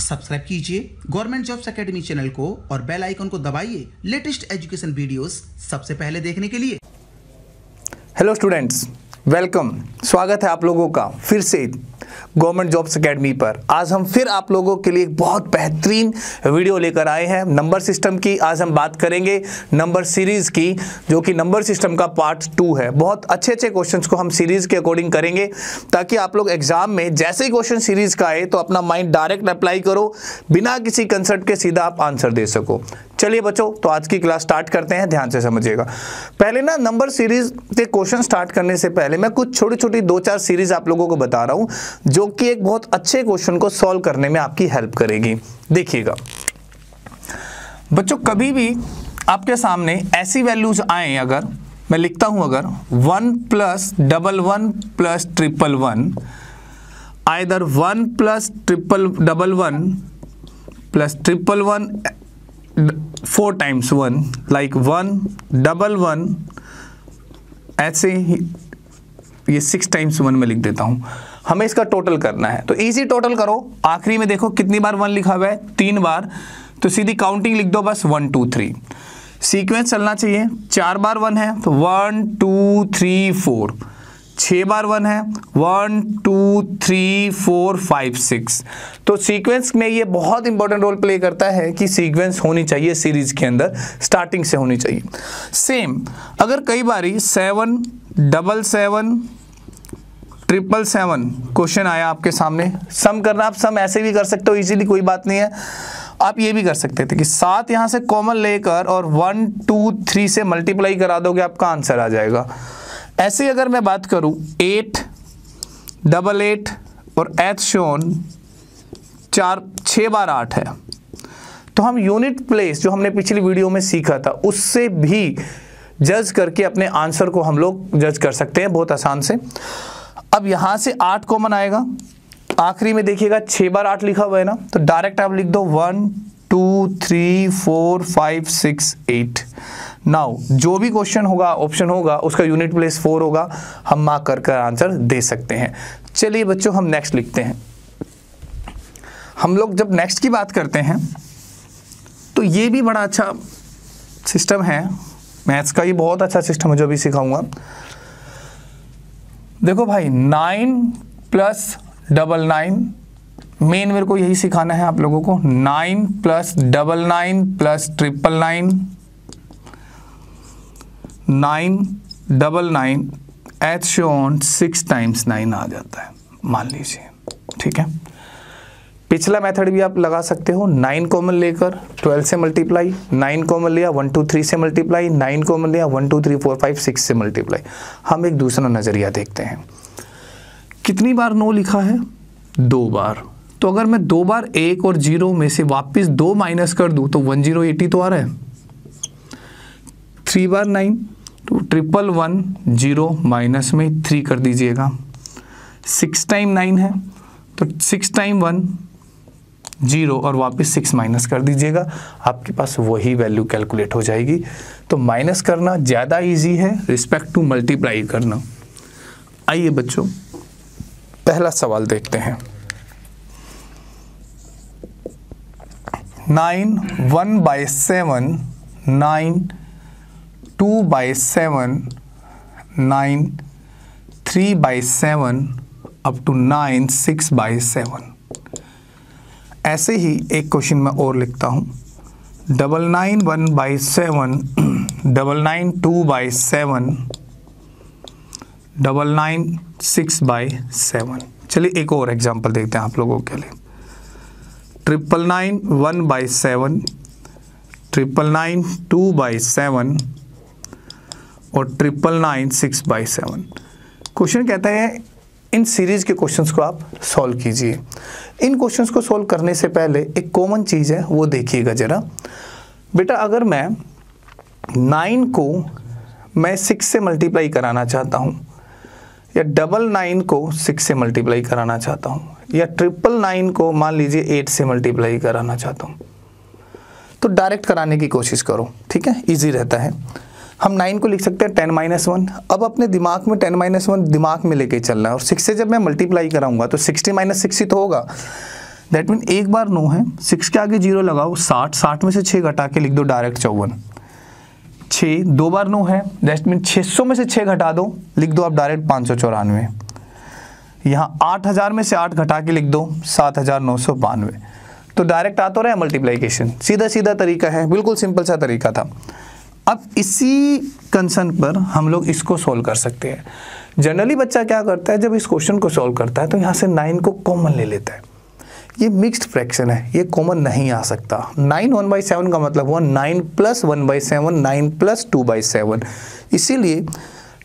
Subscribe कीजिए government jobs academy channel को और बेल आइकन को दबाइए लेटेस्ट एजुकेशन वीडियोस सबसे पहले देखने के लिए। Hello students, welcome. स्वागत है आप लोगों का फिर से गवर्नमेंट जॉब्स एकेडमी पर। आज हम फिर आप लोगों के लिए एक बहुत बेहतरीन वीडियो लेकर आए हैं नंबर सिस्टम की। आज हम बात करेंगे नंबर सीरीज की, जो कि नंबर सिस्टम का पार्ट 2 है। बहुत अच्छे क्वेश्चंस को हम सीरीज के अकॉर्डिंग करेंगे, ताकि आप लोग एग्जाम में जैसे ही क्वेश्चन सीरीज का आए तो अपना माइंड डायरेक्ट अप्लाई करो, बिना किसी कंसल्ट के सीधा आप आंसर दे सको। चलिए बच्चों, तो आज की क्लास स्टार्ट करते हैं। ध्यान से समझिएगा। पहले ना नंबर सीरीज के क्वेश्चन स्टार्ट करने से पहले मैं कुछ छोटी छोटी 2-4 सीरीज आप लोगों को बता रहा हूं, जो कि एक बहुत अच्छे क्वेश्चन को सॉल्व करने में आपकी हेल्प करेगी। देखिएगा बच्चों, कभी भी आपके सामने ऐसी वैल्यूज आए, अगर मैं लिखता हूं अगर 1 + 11 + 111, आइदर 1 + 11 + 111 4 times 1, like 1 11, ऐसे ही ये 6 times 1 में लिख देता हूं। हमें इसका टोटल करना है, तो इजी टोटल करो। आखिरी में देखो कितनी बार 1 लिखा हुआ है, 3 बार, तो सीधी काउंटिंग लिख दो बस 1 2 3। सीक्वेंस चलना चाहिए, 4 बार 1 है तो 1 2 3 4, 6 बार 1 है 1 2 3 4 5 6। तो सीक्वेंस में ये बहुत इंपॉर्टेंट रोल प्ले करता है कि सीक्वेंस होनी चाहिए सीरीज के अंदर, स्टार्टिंग से होनी चाहिए। सेम अगर कई बारी 7 7 7 7 7 क्वेश्चन आया आपके सामने, सम करना, आप सम ऐसे भी कर सकते हो इजीली, कोई बात नहीं है। आप ये भी कर सकते थे कि 7 यहाँ से कॉमन लेकर और 1 2 3 से मल्टीप्लाई करा दोगे, आपका आंसर आ जाएगा। ऐसे ही अगर मैं बात करूं 8 8 8 और एथ शोन 6 बार 8 है, तो हम यूनिट प्लेस जो हमने पिछली वीडियो में सीखा था उससे भी जज करके अपने आंसर को हम लोग जज कर सकते हैं बहुत आसान से। अब यहां से 8 कॉमन आएगा, आखिरी में देखिएगा 6 बार 8 लिखा हुआ है ना, तो डायरेक्ट आप लिख दो 1 2 3 4 5 6 8। नाउ जो भी क्वेश्चन होगा, ऑप्शन होगा, उसका यूनिट प्लेस 4 होगा, हम मार्क कर आंसर दे सकते हैं। चलिए बच्चों, हम नेक्स्ट लिखते हैं। हम लोग जब नेक्स्ट की बात करते हैं तो ये भी बड़ा अच्छा सिस्टम है, मैथ्स का ये बहुत अच्छा सिस्टम है जो भी सिखाऊंगा। देखो भाई, 9 + 99, मेन मेरे को यही सिखाना है आप लोगों को। 9 + 99 + 999, 9 99 एथ शोन 6 times 9 आ जाता है, मान लीजिए। ठीक है, पिछला मेथड भी आप लगा सकते हो। 9 कॉमन लेकर 12 से मल्टीप्लाई, 9 कॉमन लिया 1 2 3 से मल्टीप्लाई, 9 कॉमन लिया 1 2 3 4 5 6 से मल्टीप्लाई। हम एक दूसरा नज़रिया देखते हैं। कितनी बार 9 लिखा है? 2 बार। तो अगर मैं 2 बार 1 और 0 में से वापस 2 माइनस कर दूं तो 1080 तो आ रहा है। 3 बार 9 तो 111 0 माइनस में 3 कर दीजिएगा। 6 टाइम 9 है तो 6 टाइम 1 0 और वापस 6 माइनस कर दीजिएगा, आपके पास वही वैल्यू कैलकुलेट हो जाएगी। तो माइनस करना ज़्यादा इजी है रिस्पेक्ट टू मल्टीप्लाई करना। आइए बच्चों, पहला सवाल देखते हैं। 9 1/7, 9 2/7, 9 3/7 अप टू 9 6/7। ऐसे ही एक क्वेश्चन मैं और लिखता हूँ। 991/7, 992/7, 996/7। चलिए एक और एग्जांपल देखते हैं आप लोगों के लिए। 999 1/7, 999 2/7 और 999 6/7। क्वेश्चन कहता है इन सीरीज के क्वेश्चंस को आप सॉल्व कीजिए। इन क्वेश्चंस को सॉल्व करने से पहले एक कॉमन चीज़ है, वो देखिएगा ज़रा। बेटा अगर मैं 9 को मैं 6 से मल्टीप्लाई कराना चाहता हूँ, या 99 को 6 से मल्टीप्लाई कराना चाहता हूँ, या 999 को मान लीजिए 8 से मल्टीप्लाई कराना चाहता हूँ, तो डायरेक्ट कराने की कोशिश करो। ठीक है, ईजी रहता है। हम 9 को लिख सकते हैं 10 - 1। अब अपने दिमाग में 10 - 1 दिमाग में लेके चलना है, और 6 से जब मैं मल्टीप्लाई कराऊंगा तो 60 - 60 तो होगा। दैट मीन एक बार 9 है, 6 के आगे 0 लगाओ 60, 60 में से 6 घटा के लिख दो डायरेक्ट 54। 6 दो बार 9 है, दैट मीन 600 में से 6 घटा दो, लिख दो आप डायरेक्ट 594। यहाँ 8000 में से 8 घटा के लिख दो 7992। तो डायरेक्ट आ तो रहा है मल्टीप्लिकेशन, सीधा सीधा तरीका है, बिल्कुल सिंपल सा तरीका था। अब इसी कंसर्न पर हम लोग इसको सॉल्व कर सकते हैं। जनरली बच्चा क्या करता है, जब इस क्वेश्चन को सॉल्व करता है तो यहाँ से 9 को कॉमन ले लेता है। ये मिक्स्ड फ्रैक्शन है, ये कॉमन नहीं आ सकता। 9 1/7 का मतलब हुआ 9 + 1/7, 9 + 2/7। इसीलिए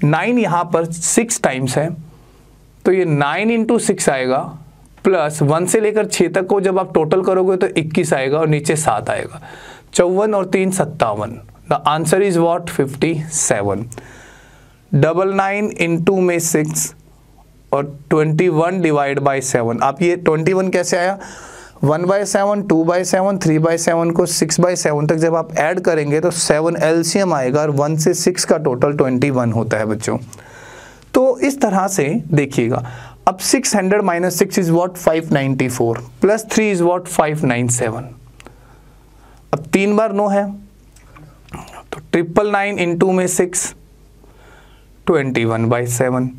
9 यहाँ पर 6 टाइम्स है, तो ये 9 × 6 आएगा, प्लस 1 से लेकर 6 तक को जब आप टोटल करोगे तो 21 आएगा और नीचे 7 आएगा। 54 और 3 57। The answer is what? 57। 99 × 2 में 6 और 21 / 7। आप ये 21 कैसे आया? 1/7, 2/7, 3/7 को 6/7 तक जब आप ऐड करेंगे तो 7 एलसीएम आएगा और 1 से 6 का टोटल 21 होता है बच्चों। तो इस तरह से देखिएगा। अब 600 - 6 is what? 594, plus 3 is what? 597। अब 3 बार 9 है, तो 999 × 2 में 6, 21/7।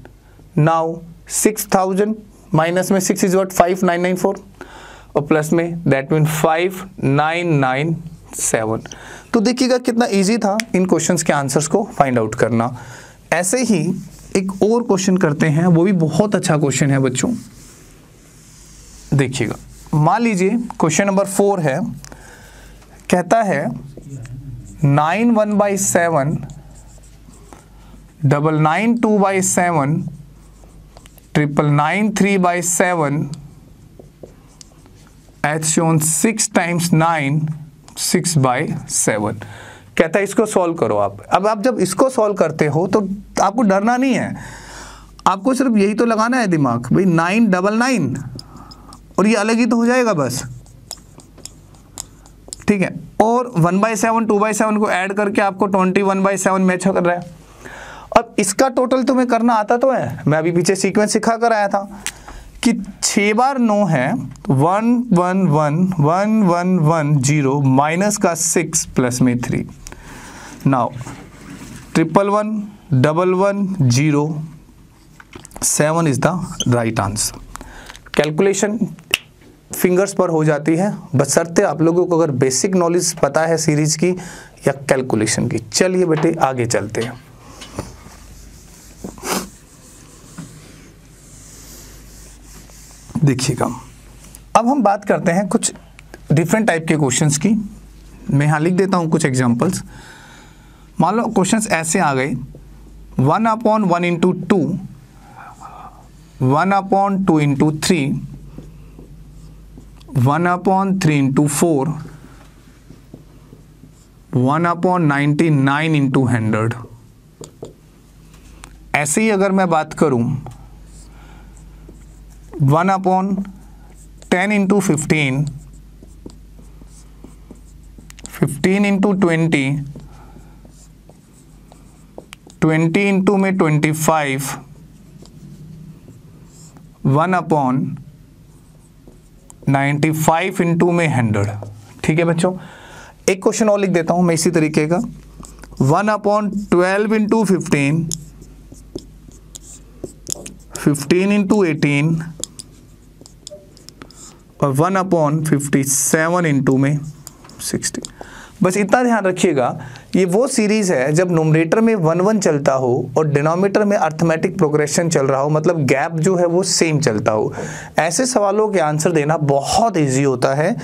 नाउ 6000 माइनस में 6 इज व्हाट? 5994 और प्लस में दैट मीन 5997। तो देखिएगा कितना इजी था इन क्वेश्चंस के आंसर्स को फाइंड आउट करना। ऐसे ही एक और क्वेश्चन करते हैं, वो भी बहुत अच्छा क्वेश्चन है बच्चों। देखिएगा, मान लीजिए क्वेश्चन नंबर 4 है, कहता है 9 1/7, 99 2/7, 999 3/7, as shown 6 × 9 6/7। कहता है इसको सॉल्व करो आप। अब आप जब इसको सॉल्व करते हो तो आपको डरना नहीं है, आपको सिर्फ यही तो लगाना है दिमाग, भाई 999 और ये अलग ही तो हो जाएगा बस, ठीक है। और 1/7 2/7 को ऐड करके आपको 21/7 मैच कर रहा है। अब इसका टोटल तुम्हें करना आता तो है, मैं अभी पीछे सीक्वेंस सिखा कर आया था कि 6 बार 9 है, 1 1 1 1 1 1 0 माइनस का 6 प्लस में 3। Now 111 11 0 7 is the right answer. Calculation fingers पर हो जाती है, बशर्ते आप लोगों को अगर बेसिक नॉलेज पता है सीरीज की या कैलकुलेशन की। चलिए बेटे आगे चलते हैं। देखिएगा, अब हम बात करते हैं कुछ डिफरेंट टाइप के क्वेश्चंस की। मैं यहाँ लिख देता हूँ कुछ एग्जांपल्स। मान लो क्वेश्चंस ऐसे आ गए, 1/1 × 2, 1/2 × 3, 1/3 × 4, 1/99 × 100। ऐसे ही अगर मैं बात करूं 1/10 × 15, 15 × 20, 20 × में 25, 1/95 × में 100। ठीक है बच्चों, एक क्वेश्चन और लिख देता हूं मैं इसी तरीके का, 1/12 × 15, 15 × 18 और 1/57 × में 60। बस इतना ध्यान रखिएगा, ये वो सीरीज है जब नोमरेटर में 1 1 चलता हो और डिनोमिनेटर में अर्थमेटिक प्रोग्रेशन चल रहा हो, मतलब गैप जो है वो सेम चलता हो। ऐसे सवालों के आंसर देना बहुत इजी होता है।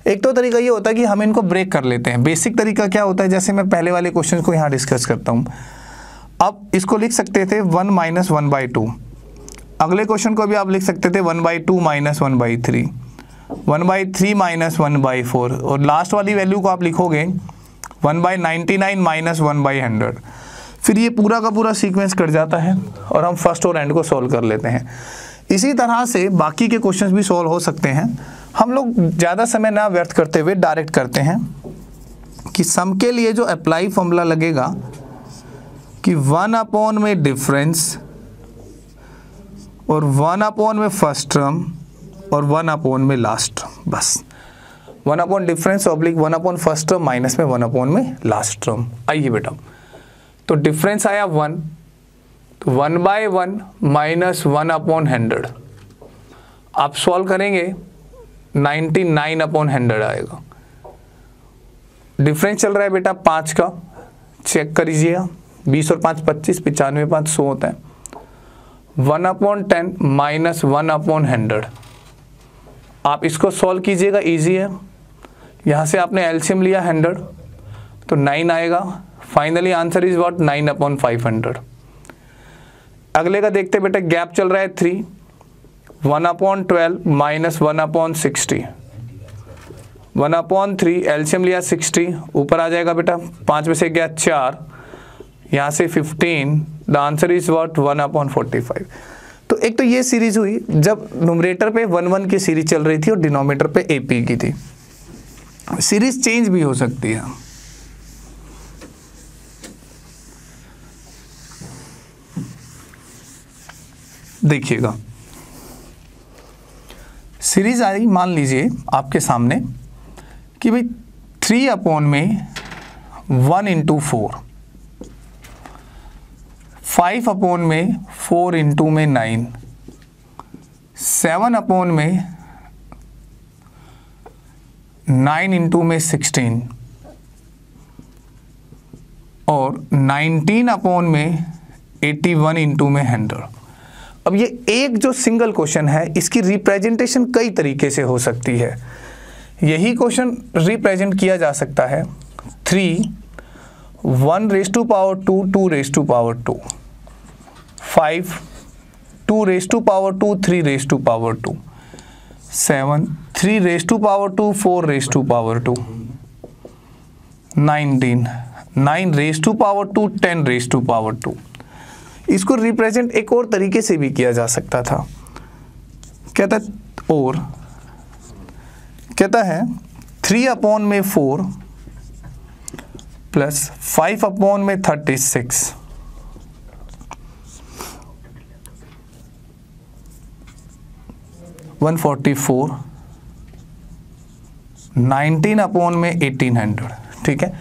एक तो तरीका ये होता है कि हम इनको ब्रेक कर लेते हैं। बेसिक तरीका क्या होता है, जैसे मैं पहले वाले क्वेश्चन को यहाँ डिस्कस करता हूँ। अब इसको लिख सकते थे 1 - 1/2। अगले क्वेश्चन को भी आप लिख सकते थे 1/2 - 1/3, 1/3 - 1/4 और लास्ट वाली वैल्यू को आप लिखोगे 1/99 - 1/100। फिर ये पूरा का पूरा सीक्वेंस कट जाता है और हम फर्स्ट और एंड को सॉल्व कर लेते हैं। इसी तरह से बाकी के क्वेश्चंस भी सॉल्व हो सकते हैं। हम लोग ज़्यादा समय ना व्यर्थ करते हुए डायरेक्ट करते हैं कि सम के लिए जो अप्लाई फॉर्मूला लगेगा कि 1/, में डिफरेंस और 1/, में फर्स्ट टर्म और 1 अपॉन में लास्ट टर्म, बस 1 upon difference oblique 1 upon first term minus में 1 अपॉन में लास्ट टर्म। आइए बेटा, तो डिफरेंस आया 1, तो 1/1 माइनस 1 अपॉन 100। आप सॉल्व करेंगे 99 अपॉन 100 आएगा। डिफरेंस चल रहा है बेटा 5 का, चेक करिएगा, 20 और 5 25, 95 5 100 होता है। 1 अपॉन 10 माइनस 1 अपॉन 100, आप इसको सॉल्व कीजिएगा, इजी है। यहाँ से आपने एलसीएम लिया 100, तो 9 आएगा। Finally answer is what, 9 upon 500। अगले का देखते बेटा, गैप चल रहा है 3, 1 upon 12 minus 1 upon 60, 1 upon 3, LCM लिया 60, ऊपर आ जाएगा बेटा, 5 में से गया 4, यहाँ से 15, the answer is what, 1 upon 45। तो एक तो ये सीरीज हुई जब न्यूमरेटर पे 1 की सीरीज चल रही थी और डिनोमिनेटर पे AP की थी। सीरीज चेंज भी हो सकती है। देखिएगा, सीरीज आई, मान लीजिए आपके सामने कि भाई 3 अपॉन में 1 इंटू 4, 5 अपॉन में 4 इंटू में 9, 7 अपॉन में 9 इंटू में 16 और 19 अपॉन में 81 इंटू में 100। अब ये एक जो सिंगल क्वेश्चन है, इसकी रिप्रेजेंटेशन कई तरीके से हो सकती है। यही क्वेश्चन रिप्रेजेंट किया जा सकता है 3, 1 raise to power 2, 2 raise to power 2, 5, 2 raise to power 2, 3 raise to power 2, 7, 3 raise to power 2, 4 raise to power 2, 19, 9 raise to power 2, 10 raise to power 2। इसको रिप्रेजेंट एक और तरीके से भी किया जा सकता था। कहता है 3 अपॉन में 4 प्लस 5 अपॉन में 36 144, 19 अपॉन में 1800। ठीक है,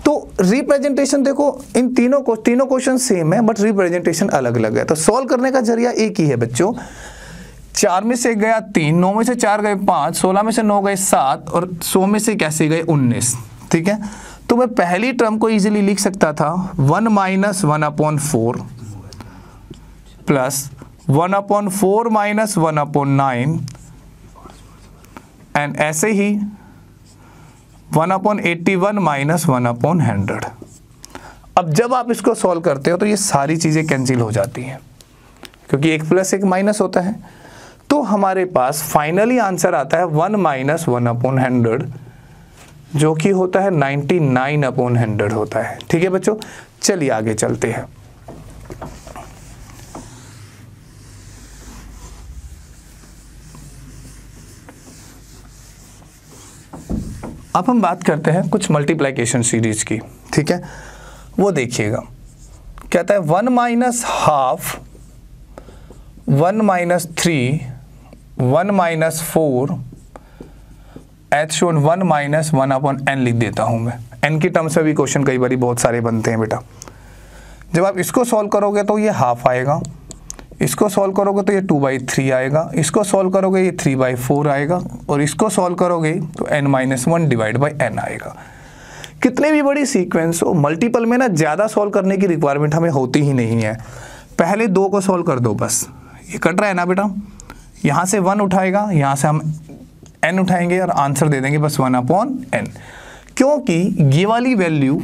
तो रिप्रेजेंटेशन देखो, इन तीनों क्वेश्चन सेम है बट रिप्रेजेंटेशन अलग अलग है। तो सॉल्व करने का जरिया एक ही है बच्चों। 4 में से गया 3, 9 में से 4 गए 5, 16 में से 9 गए 7 और 100 में से कैसे गए 19। ठीक है, तो मैं पहली टर्म को इजीली लिख सकता था 1 minus 1 upon 4 plus 1 upon 4 minus 1 upon 9 and ऐसे ही 1 अपॉन 81 माइनस 1 अपॉन 100। अब जब आप इसको सॉल्व करते हो तो ये सारी चीज़ें कैंसिल हो जाती हैं क्योंकि एक प्लस एक माइनस होता है। तो हमारे पास फाइनली आंसर आता है 1 माइनस 1 अपॉन 100 जो कि होता है 99 अपॉन 100 होता है। ठीक है बच्चों, चलिए आगे चलते हैं। अब हम बात करते हैं कुछ मल्टीप्लिकेशन सीरीज की। ठीक है, वो देखिएगा, कहता है 1 minus half, 1 minus 3, 1 minus 4, H shown 1 minus 1 upon n लिख देता हूं मैं। n की टर्म्स में भी क्वेश्चन कई बार बहुत सारे बनते हैं बेटा। जब आप इसको सॉल्व करोगे तो ये हाफ आएगा, इसको सॉल्व करोगे तो ये 2/3 आएगा, इसको सॉल्व करोगे ये 3/4 आएगा और इसको सॉल्व करोगे तो n-1 डिवाइड बाई n आएगा। कितने भी बड़ी सीक्वेंस हो, मल्टीपल में ना ज़्यादा सॉल्व करने की रिक्वायरमेंट हमें होती ही नहीं है। पहले 2 को सॉल्व कर दो बस। ये कट रहा है ना बेटा, यहाँ से 1 उठाएगा, यहाँ से हम n उठाएंगे और आंसर दे देंगे बस 1 अपॉन n, क्योंकि ये वाली वैल्यू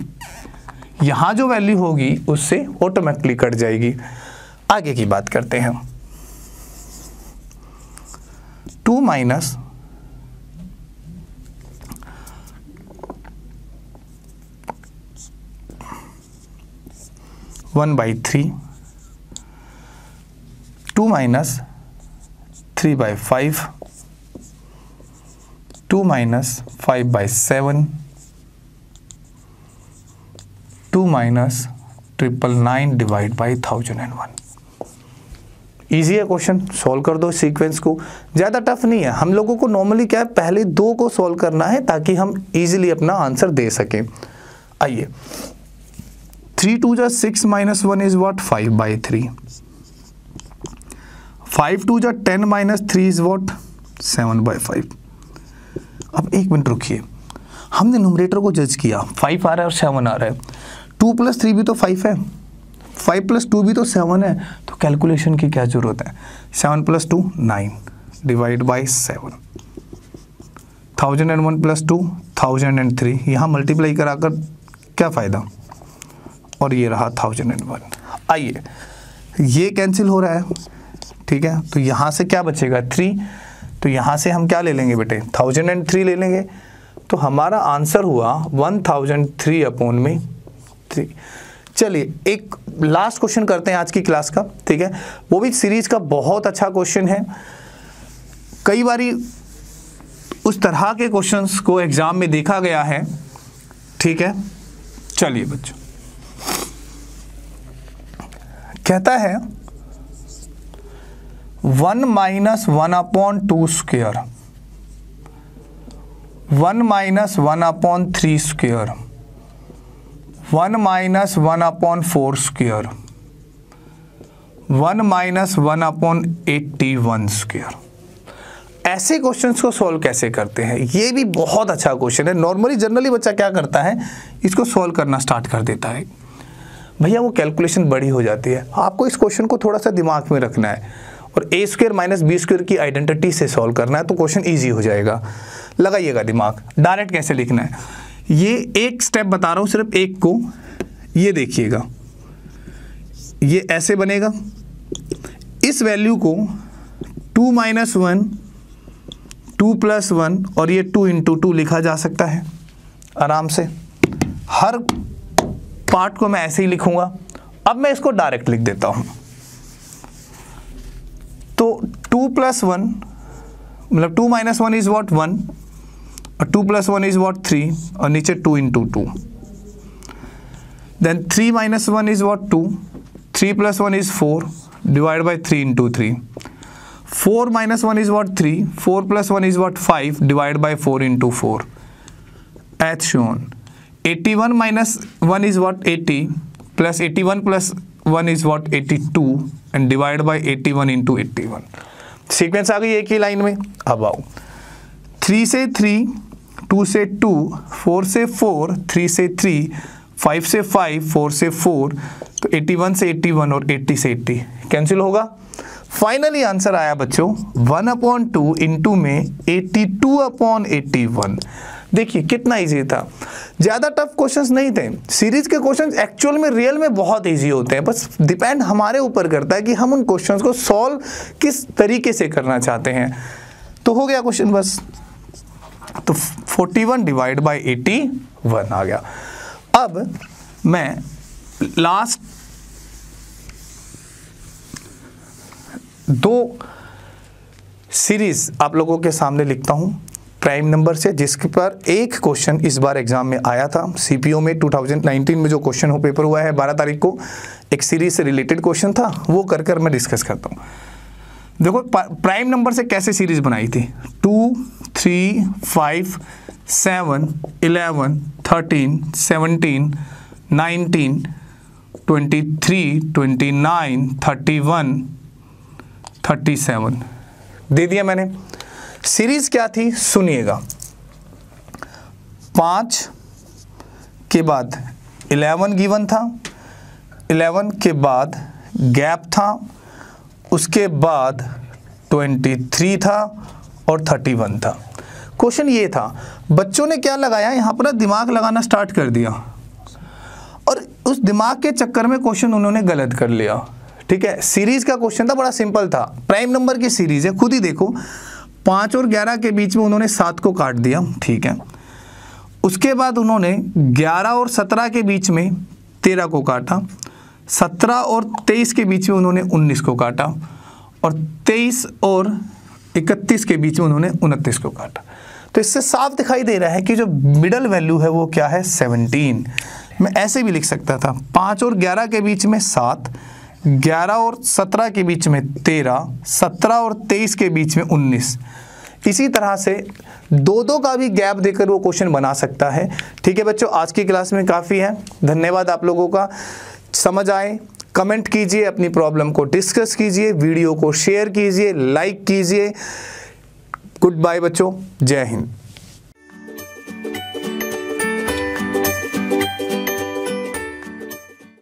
यहाँ जो वैल्यू होगी उससे ऑटोमेटिकली कट जाएगी। आगे की बात करते हैं। 2 minus 1/3, 2 minus 3/5, 2 minus 5/7, 2 minus 999 divide by 1001। Easy है क्वेश्चन, सॉल्व कर दो सीक्वेंस को, ज़्यादा टफ नहीं है। हम लोगों को नॉर्मली क्या है, पहले 2 को सॉल्व करना है ताकि हम इजीली अपना आंसर दे सकें। आइए, 3 2 जा 6 - 1 इज व्हाट 5/3, 5 2 जा 10 - 3 इज व्हाट 7/5। अब 1 मिनट रुकिए, हमने न्यूमरेटर को जज किया, 5 आ रहा है और 7 आ रहा है, 2 + 3 भी तो 5 है, 5 + 2 भी तो 7 है, तो कैलकुलेशन की क्या जरूरत है। 7 + 2 9 डिवाइड बाई 7, 1001 + 2 1003, यहाँ मल्टीप्लाई कराकर क्या फ़ायदा, और ये रहा 1001। आइए, ये कैंसिल हो रहा है, ठीक है, तो यहाँ से क्या बचेगा 3, तो यहाँ से हम क्या ले लेंगे बेटे 1003 ले लेंगे, तो हमारा आंसर हुआ 1003/3। चलिए एक लास्ट क्वेश्चन करते हैं आज की क्लास का, ठीक है, वो भी सीरीज का बहुत अच्छा क्वेश्चन है। कई बारी उस तरह के क्वेश्चंस को एग्जाम में देखा गया है, ठीक है। चलिए बच्चों, कहता है 1 - 1/2 स्क्वायर, 1 - 1/3 स्क्वायर, 1 - 1/4 स्क्वायर, 1 - 1/81 स्क्वायर। ऐसे क्वेश्चंस को सॉल्व कैसे करते हैं, ये भी बहुत अच्छा क्वेश्चन है। नॉर्मली जनरली बच्चा क्या करता है, इसको सॉल्व करना स्टार्ट कर देता है, भैया वो कैलकुलेशन बड़ी हो जाती है। आपको इस क्वेश्चन को थोड़ा सा दिमाग में रखना है और a² - b² की आइडेंटिटी से सॉल्व करना है, तो क्वेश्चन ईजी हो जाएगा। लगाइएगा दिमाग, डायरेक्ट कैसे लिखना है, ये एक स्टेप बता रहा हूँ, सिर्फ एक को, ये देखिएगा, ये ऐसे बनेगा, इस वैल्यू को 2 - 1 2 + 1 और ये 2 × 2 लिखा जा सकता है आराम से। हर पार्ट को मैं ऐसे ही लिखूंगा। अब मैं इसको डायरेक्ट लिख देता हूं, तो 2 + 1 मतलब 2 - 1 इज व्हाट 1 और 2 + 1 इज व्हाट 3 और नीचे 2 × 2, then 3 - 1 is what 2, 3 + 1 is 4 divide by 3 × 3, 4 - 1 is what 3, 4 + 1 is what 5 divided by 4 × 4 as shown. 81 - 1 is what 80 plus 81 + 1 is what 82 and divided by 81 × 81. Sequence आ गई एक ही लाइन में। अब आओ 3 से 3, 2 से 2, 4 से 4, 3 से 3, 5 से 5, 4 से 4, तो 81 से 81 और 80 से 80 कैंसिल होगा। फाइनली आंसर आया बच्चों 1/2 इंटू में 82/81। देखिए कितना इजी था, ज़्यादा टफ क्वेश्चंस नहीं थे। सीरीज के क्वेश्चंस एक्चुअल में रियल में बहुत इजी होते हैं, बस डिपेंड हमारे ऊपर करता है कि हम उन क्वेश्चंस को सॉल्व किस तरीके से करना चाहते हैं। तो हो गया क्वेश्चन बस, तो 41 डिवाइड बाई 81 आ गया। अब मैं लास्ट 2 सीरीज आप लोगों के सामने लिखता हूं प्राइम नंबर से, जिसके पर एक क्वेश्चन इस बार एग्जाम में आया था सीपीओ में 2019 में जो क्वेश्चन हो पेपर हुआ है 12 तारीख को, एक सीरीज से रिलेटेड क्वेश्चन था, वो कर मैं डिस्कस करता हूं। देखो प्राइम नंबर से कैसे सीरीज बनाई थी, 2 3 5 7 11 13 17 19 23 29 31 37 दे दिया मैंने। सीरीज क्या थी सुनिएगा, 5 के बाद 11 गिवन था, 11 के बाद गैप था, उसके बाद 23 था और 31 था। क्वेश्चन ये था, बच्चों ने क्या लगाया यहाँ पर, दिमाग लगाना स्टार्ट कर दिया और उस दिमाग के चक्कर में क्वेश्चन उन्होंने गलत कर लिया। ठीक है, सीरीज का क्वेश्चन था, बड़ा सिंपल था, प्राइम नंबर की सीरीज है, खुद ही देखो 5 और 11 के बीच में उन्होंने 7 को काट दिया। ठीक है, उसके बाद उन्होंने 11 और 17 के बीच में 13 को काटा, 17 और 23 के बीच में उन्होंने 19 को काटा और 23 और 31 के बीच में उन्होंने 29 को काटा। तो इससे साफ दिखाई दे रहा है कि जो मिडल वैल्यू है वो क्या है 17। मैं ऐसे भी लिख सकता था 5 और 11 के बीच में 7, 11 और 17 के बीच में 13, 17 और 23 के बीच में 19। इसी तरह से दो दो का भी गैप देकर वो क्वेश्चन बना सकता है। ठीक है बच्चों, आज की क्लास में काफ़ी है। धन्यवाद आप लोगों का। समझ आए कमेंट कीजिए, अपनी प्रॉब्लम को डिस्कस कीजिए, वीडियो को शेयर कीजिए, लाइक कीजिए। गुड बाय बच्चों, जय हिंद।